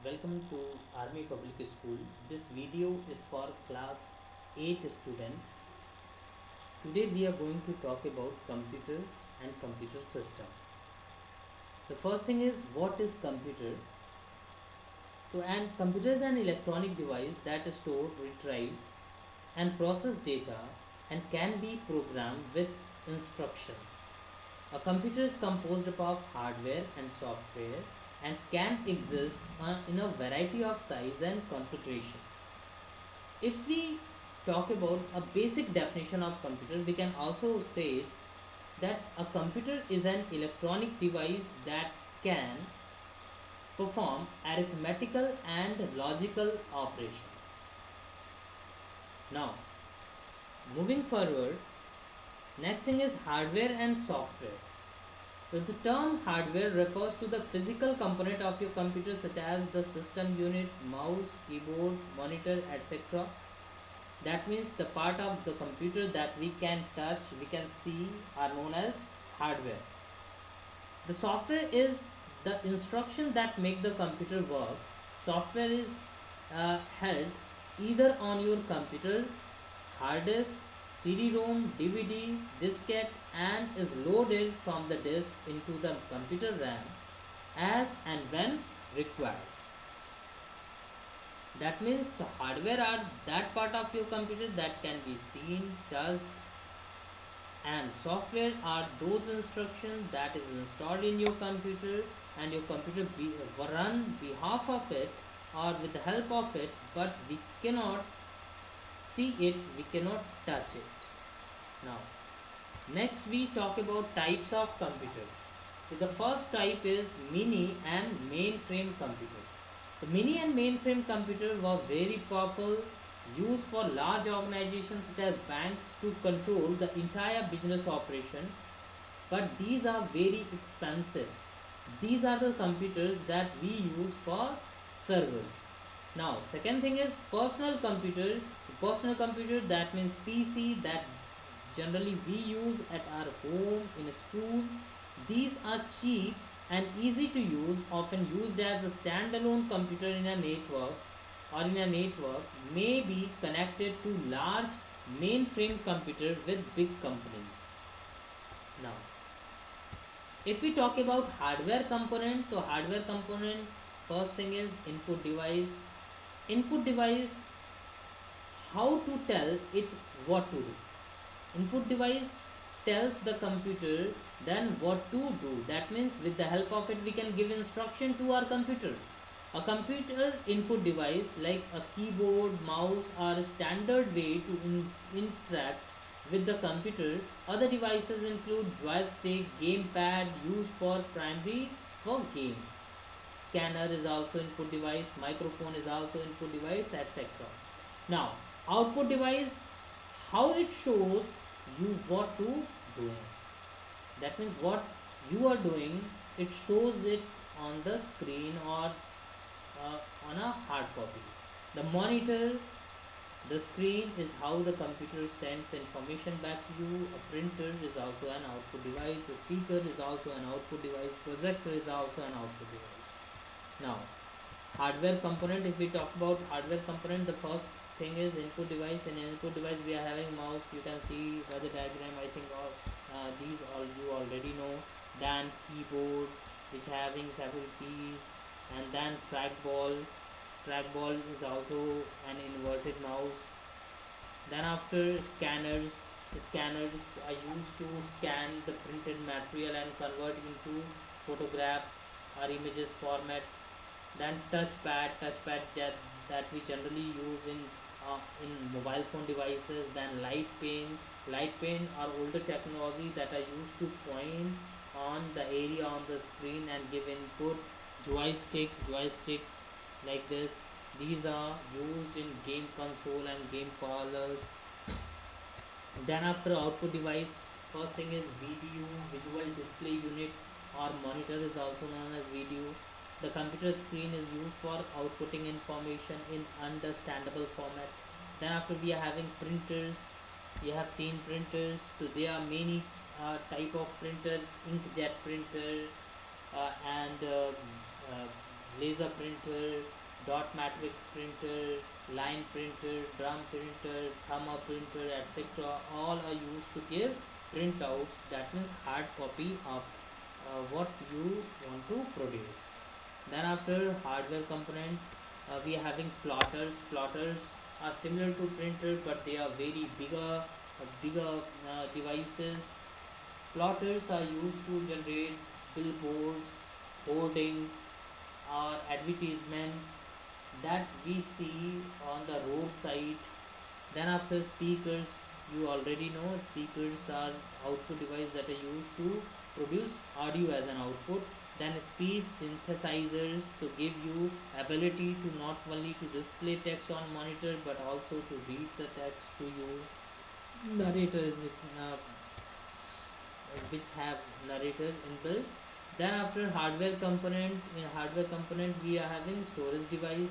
welcome to Army Public School. This video is for class 8 student. Today we are going to talk about computer and computer system. The first thing is, what is computer? And computer is an electronic device that stores, retrieves and process data and can be programmed with instructions. A computer is composed of hardware and software and can exist in a variety of size and configurations. If we talk about a basic definition of computer, we can also say that a computer is an electronic device that can perform arithmetical and logical operations. Now, moving forward, next thing is hardware and software. So the term hardware refers to the physical component of your computer such as the system unit, mouse, keyboard, monitor, etc. That means the part of the computer that we can touch, we can see are known as hardware. The software is the instruction that make the computer work. Software is held either on your computer, hard disk, CD-ROM, DVD, diskette and is loaded from the disk into the computer RAM as and when required. That means hardware are that part of your computer that can be seen, touched, and software are those instructions that is installed in your computer and your computer run behalf of it or with the help of it, but we cannot see it, we cannot touch it. Now, next we talk about types of computer. So the first type is mini and mainframe computer. The mini and mainframe computer was very powerful, used for large organizations such as banks to control the entire business operation, but these are very expensive. These are the computers that we use for servers. Now, second thing is personal computer. Personal computer, that means PC, that generally we use at our home, in a school. These are cheap and easy to use, often used as a standalone computer in a network may be connected to large mainframe computer with big companies. Now, if we talk about hardware component, so hardware component, first thing is input device. Input device, how to tell it what to do. Input device tells the computer then what to do. That means with the help of it we can give instruction to our computer. A computer input device like a keyboard, mouse are a standard way to interact with the computer. Other devices include joystick, gamepad used for primary for games. Scanner is also input device, microphone is also input device, etc. Now, output device, how it shows you what to do. That means what you are doing, it shows it on the screen or on a hard copy. The monitor, the screen is how the computer sends information back to you. A printer is also an output device. A speaker is also an output device. Projector is also an output device. Now, hardware component, if we talk about hardware component, the first thing is input device. In input device we are having mouse, you can see by the diagram, I think all these all you already know. Then keyboard which having several keys, and then trackball is also an inverted mouse. Then after scanners are used to scan the printed material and convert into photographs or images format. Then touchpad that we generally use in mobile phone devices. Then light pen are older technology that are used to point on the area on the screen and give input. Joystick like this, these are used in game console and game parlors. Then after output device, first thing is VDU, visual display unit, or monitor is also known as VDU. The computer screen is used for outputting information in understandable format. Then after we are having printers. You have seen printers. So there are many type of printer, inkjet printer, and laser printer, dot matrix printer, line printer, drum printer, thumb printer, etc. All are used to give printouts, that means hard copy of what you want to produce. Then after hardware component, we are having plotters. Plotters are similar to printer, but they are very bigger devices. Plotters are used to generate billboards, hoardings, or advertisements that we see on the roadside. Then after speakers, you already know speakers are output device that are used to produce audio as an output. Then speech synthesizers to give you ability to not only to display text on monitor but also to read the text to you. Narrators which have narrator inbuilt. Then after hardware component, in hardware component we are having storage device,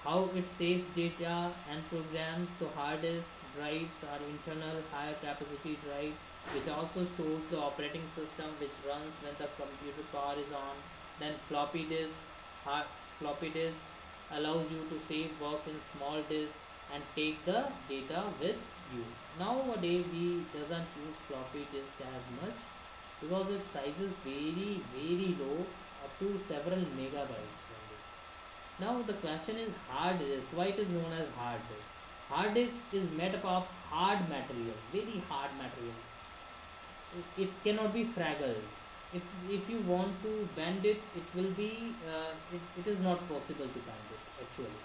how it saves data and programs to hard disk drives or internal higher capacity drive, which also stores the operating system which runs when the computer power is on. Then floppy disk, hard, floppy disk allows you to save work in small disk and take the data with you. Nowadays we doesn't use floppy disk as much because its size is very low, up to several megabytes only. Now the question is hard disk. Why it is known as hard disk? Hard disk is made up of hard material, very hard material. It cannot be fragile. If you want to bend it, it will be it is not possible to bend it actually.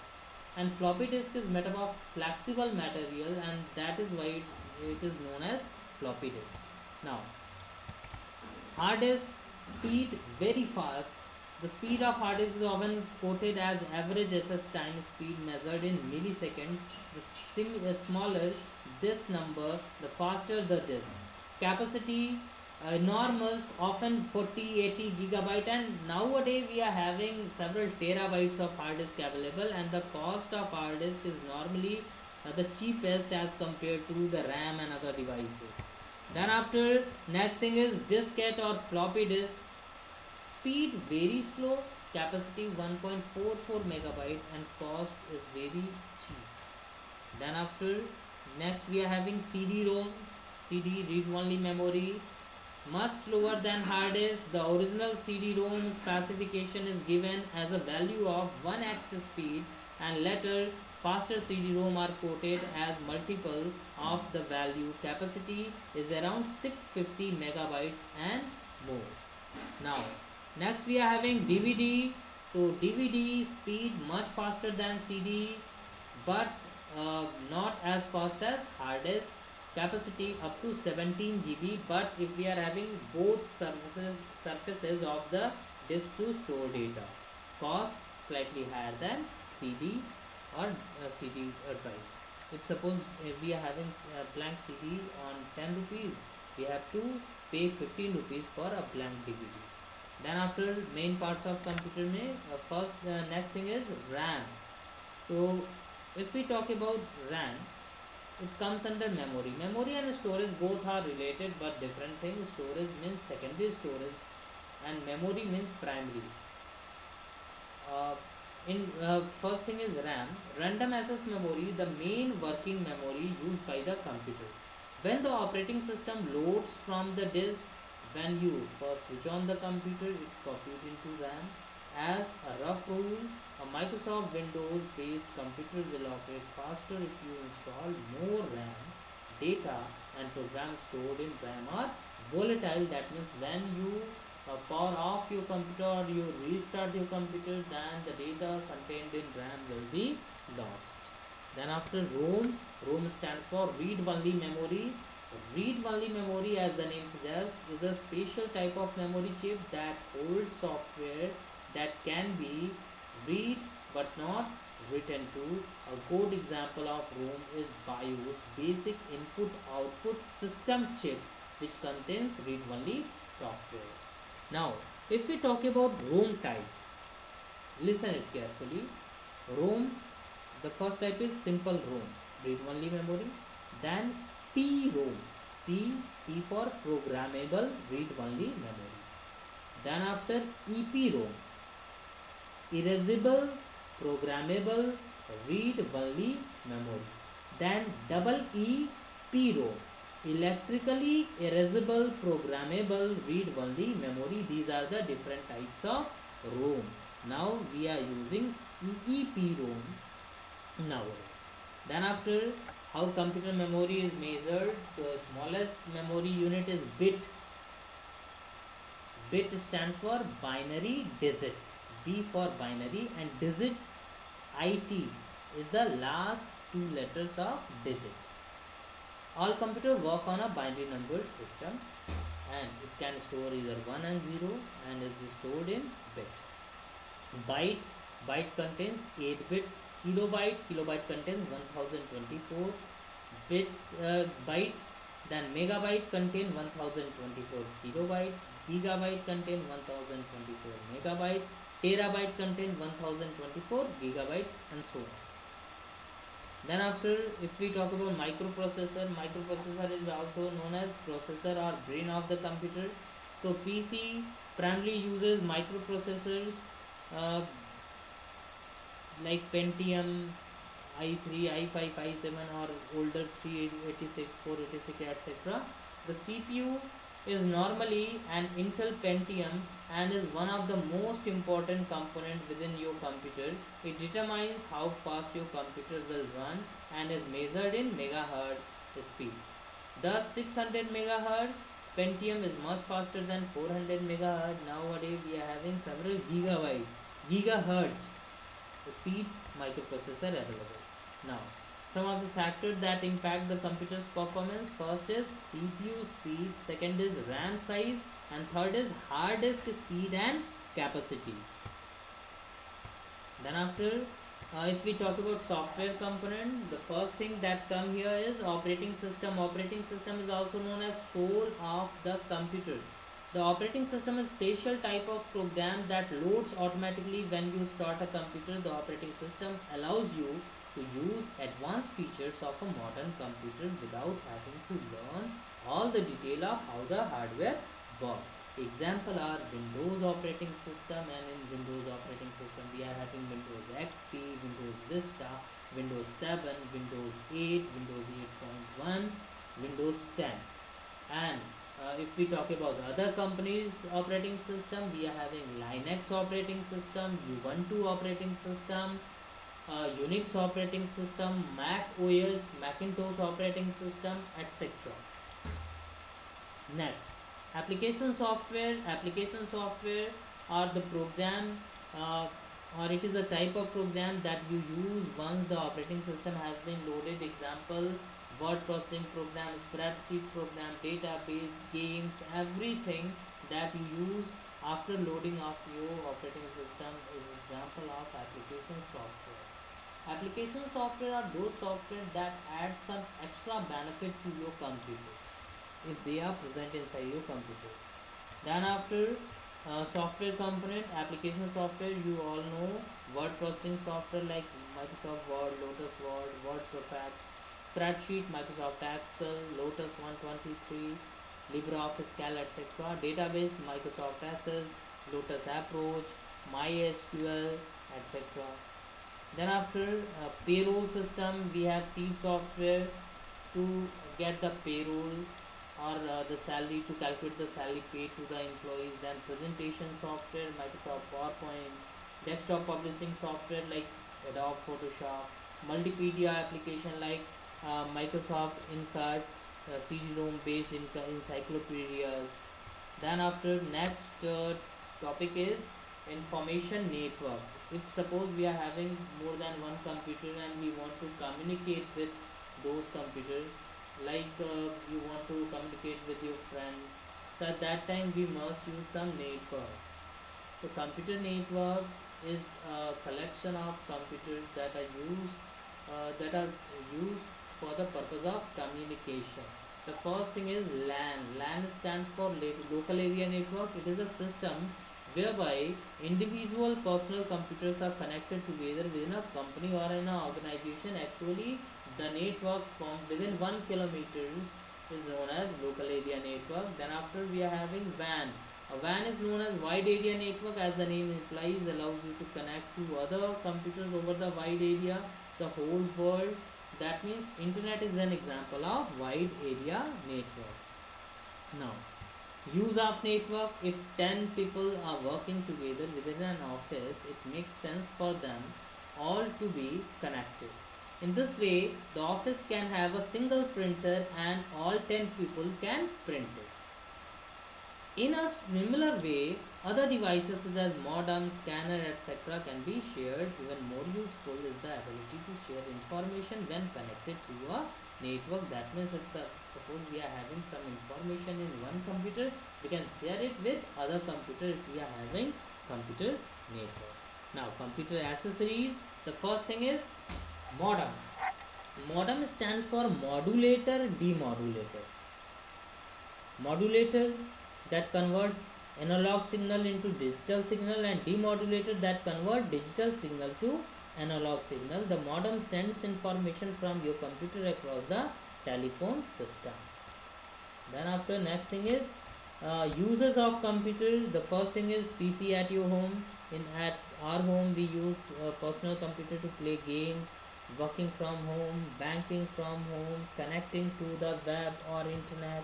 And floppy disk is made up of flexible material, and that is why it is known as floppy disk. Now hard disk speed very fast. The speed of hard disk is often quoted as average SS time speed measured in milliseconds. The smaller this number, the faster the disk. Capacity enormous, often 40-80 gigabyte, and nowadays we are having several terabytes of hard disk available, and the cost of hard disk is normally the cheapest as compared to the RAM and other devices. Then after, next thing is diskette or floppy disk. Speed very slow, capacity 1.44 megabyte, and cost is very cheap. Then after, next we are having CD-ROM, CD read-only memory, much slower than hard disk. The original CD-ROM specification is given as a value of 1x speed, and later faster CD-ROM are quoted as multiple of the value. Capacity is around 650 megabytes and more. Now next we are having DVD. So DVD speed much faster than CD, but not as fast as hard disk. Capacity up to 17 GB, but if we are having both surfaces of the disk to store data, cost slightly higher than CD or CD drives. If suppose if we are having a blank CD on 10 rupees, we have to pay 15 rupees for a blank DVD. Then after main parts of computer में first next thing is RAM. So if we talk about RAM, it comes under memory. Memory and storage both are related but different things. Storage means secondary storage and memory means primary. In first thing is RAM, random access memory, the main working memory used by the computer. When the operating system loads from the disk, when you first switch on the computer, it copied into RAM. As a rough rule, a Microsoft Windows based computer will operate faster if you install more RAM. Data and programs stored in RAM are volatile. That means when you power off your computer or you restart your computer, then the data contained in RAM will be lost. Then after ROM, ROM stands for read-only memory. Read-only memory, as the name suggests, is a special type of memory chip that holds software that can be read but not written to. A good example of ROM is BIOS, basic input output system chip, which contains read-only software. Now if we talk about ROM type, listen it carefully. ROM, the first type is simple ROM, read-only memory. Then PROM, P for programmable read-only memory. Then after EPROM, erasable, programmable, read-only memory. Then double EPROM, electrically erasable, programmable, read-only memory. These are the different types of ROM. Now we are using EEPROM nowadays. Then after, how computer memory is measured, the smallest memory unit is bit. Bit stands for binary digit, B for binary, and digit, IT, is the last two letters of digit. All computers work on a binary number system, and it can store either 1 and 0 and is stored in bit. Byte, byte contains 8 bits. Kilobyte, kilobyte contains 1024 bits, bytes. Then megabyte contain 1024 kilobyte. Gigabyte contain 1024 megabyte. Terabyte contain 1024 gigabyte, and so on. Then after, if we talk about microprocessor, microprocessor is also known as processor or brain of the computer. So PC primarily uses microprocessors uh, like Pentium, i3, i5, i7, or older 386, 486, etc. The CPU is normally an Intel Pentium and is one of the most important component within your computer. It determines how fast your computer will run and is measured in megahertz speed. The 600 megahertz Pentium is much faster than 400 megahertz. Nowadays we are having several gigahertz speed microprocessor available. Now, some of the factors that impact the computer's performance: first is CPU speed, second is RAM size, and third is hard disk speed and capacity. Then after, if we talk about software component, the first thing that come here is operating system. Operating system is also known as soul of the computer. The operating system is special type of program that loads automatically when you start a computer. The operating system allows you to use advanced features of a modern computer without having to learn all the detail of how the hardware works. Example are Windows operating system, and in Windows operating system we are having Windows XP, Windows Vista, Windows 7, Windows 8, Windows 8.1, Windows 10. And if we talk about other companies operating system, we are having Linux operating system, Ubuntu operating system, Unix operating system, Mac OS, Macintosh operating system, etc. Next, application software. Application software are the program, or it is a type of program that you use once the operating system has been loaded. Example: word processing program, spreadsheet program, database, games, everything that you use after loading of your operating system is example of application software. Application software are those software that add some extra benefit to your computer if they are present inside your computer. Then after, software component, application software, you all know word processing software like Microsoft Word, Lotus Word, Word Perfect, spreadsheet, Microsoft Excel, Lotus 123, LibreOffice Calc, etc. Database, Microsoft Access, Lotus Approach, MySQL, etc. Then after, payroll system, we have C software to get the payroll or the salary, to calculate the salary paid to the employees. Then presentation software, Microsoft PowerPoint, desktop publishing software like Adobe Photoshop, multimedia application like Microsoft Incard, CD-ROM based encyclopedias. Then after, next topic is information network. If suppose we are having more than one computer and we want to communicate with those computers, like you want to communicate with your friend, so at that time we must use some network. So computer network is a collection of computers that are used for the purpose of communication. The first thing is LAN. LAN stands for local area network. It is a system whereby individual personal computers are connected together within a company or in an organization. Actually, the network from within 1 kilometers is known as local area network. Then after, we are having WAN. A WAN is known as wide area network, as the name implies, allows you to connect to other computers over the wide area, the whole world. That means internet is an example of wide area network. Now, use of network: if 10 people are working together within an office, it makes sense for them all to be connected. In this way, the office can have a single printer and all 10 people can print it. In a similar way, other devices such as modem, scanner, etc. can be shared. Even more useful is the ability to share information when connected to a network. That means if suppose we are having some information in one computer, we can share it with other computer if we are having computer network. Now, computer accessories. The first thing is modem. Modem stands for modulator demodulator. Modulator that converts analog signal into digital signal, and demodulator that convert digital signal to analog signal. The modem sends information from your computer across the telephone system. Then after, next thing is uses of computer. The first thing is PC at your home. At our home we use a personal computer to play games, working from home, banking from home, connecting to the web or internet.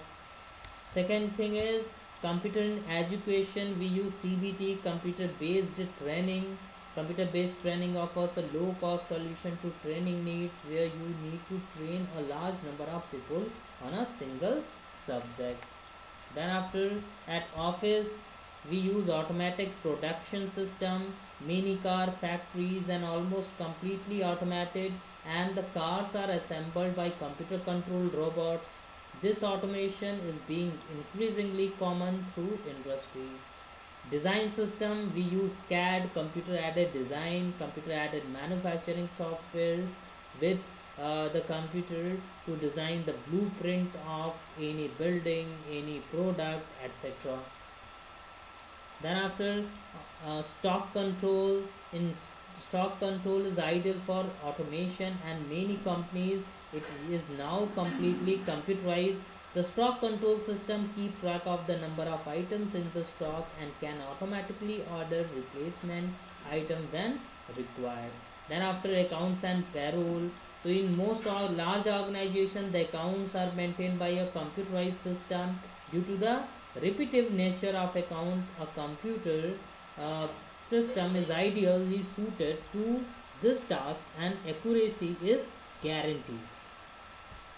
Second thing is computer in education. We use CBT, computer based training. Computer based training offers a low cost solution to training needs, where you need to train a large number of people on a single subject. Then after, at office we use automatic production system, mini car factories and almost completely automated, and the cars are assembled by computer controlled robots. This automation is being increasingly common through industries. Design system, we use CAD, computer aided design, computer aided manufacturing softwares with the computer to design the blueprint of any building, any product, etc. Then after, stock control. Stock control is ideal for automation, and many companies it is now completely computerized. The stock control system keep track of the number of items in the stock and can automatically order replacement item when required. Then after, accounts and payroll. So in most large organizations, the accounts are maintained by a computerized system. Due to the repetitive nature of account, a computer uh, system is ideally suited to this task, and accuracy is guaranteed.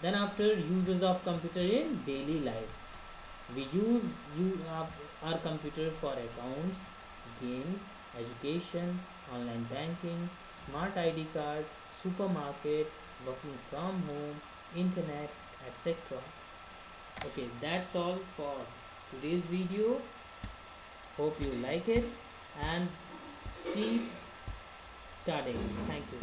Then after, uses of computer in daily life. We use our computer for accounts, games, education, online banking, smart ID card, supermarket, working from home, internet, etc. Okay, that's all for today's video. Hope you like it and keep studying. Thank you.